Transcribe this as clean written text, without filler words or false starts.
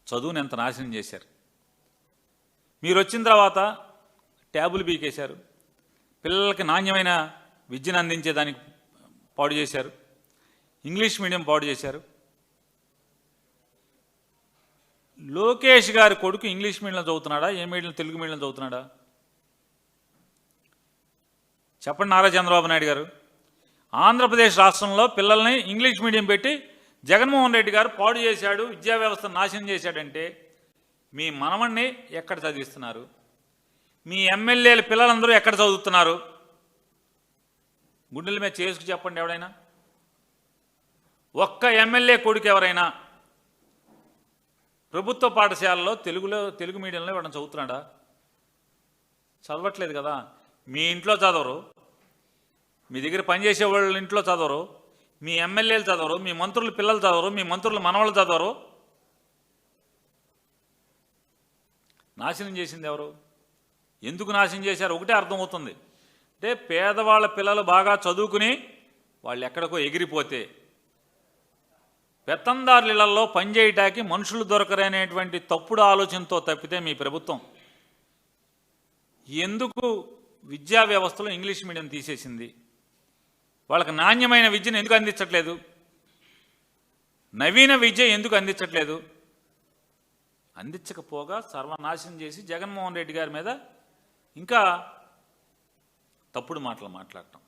చదువుని ఎంత నాశనం చేశారు. మీరు వచ్చిన తర్వాత ట్యాబులు బీకేశారు, పిల్లలకి నాణ్యమైన విద్యను అందించేదానికి పాడు చేశారు, ఇంగ్లీష్ మీడియం పాడు చేశారు. లోకేష్ గారి కొడుకు ఇంగ్లీష్ మీడియం చదువుతున్నాడా, ఏ మీడియం తెలుగు మీడియం చదువుతున్నాడా? చెప్పండి నారా చంద్రబాబు నాయుడు గారు. ఆంధ్రప్రదేశ్ రాష్ట్రంలో పిల్లల్ని ఇంగ్లీష్ మీడియం పెట్టి జగన్మోహన్ రెడ్డి గారు పాడు చేశాడు, విద్యా వ్యవస్థను నాశనం చేశాడంటే మీ మనవణ్ణి ఎక్కడ చదివిస్తున్నారు? మీ ఎమ్మెల్యేల పిల్లలందరూ ఎక్కడ చదువుతున్నారు? గుండెల మీద చేసుకు చెప్పండి ఎవడైనా. ఒక్క ఎమ్మెల్యే కొడుకు ఎవరైనా ప్రభుత్వ పాఠశాలలో తెలుగు మీడియంలో ఇవ్వడం చదువుతున్నాడా? చదవట్లేదు కదా. మీ ఇంట్లో చదవరు, మీ దగ్గర పనిచేసే వాళ్ళ ఇంట్లో చదవరు, మీ ఎమ్మెల్యేలు చదవరు, మీ మంత్రుల పిల్లలు చదవరు, మీ మంత్రుల మనవాళ్ళు చదవరు. నాశనం చేసింది ఎవరు? ఎందుకు నాశనం చేశారు? ఒకటే అర్థమవుతుంది. అంటే పేదవాళ్ళ పిల్లలు బాగా చదువుకుని వాళ్ళు ఎక్కడికో ఎగిరిపోతే పెత్తందారుల ఇళ్లలో పనిచేయటానికి మనుషులు దొరకరనేటువంటి తప్పుడు ఆలోచనతో తప్పితే మీ ప్రభుత్వం ఎందుకు విద్యా వ్యవస్థలో ఇంగ్లీష్ మీడియం తీసేసింది? వాళ్ళకి నాణ్యమైన విద్యను ఎందుకు అందించట్లేదు? నవీన విద్య ఎందుకు అందించట్లేదు? అందించకపోగా సర్వనాశనం చేసి జగన్మోహన్ రెడ్డి గారి మీద ఇంకా తప్పుడు మాటలు మాట్లాడటం.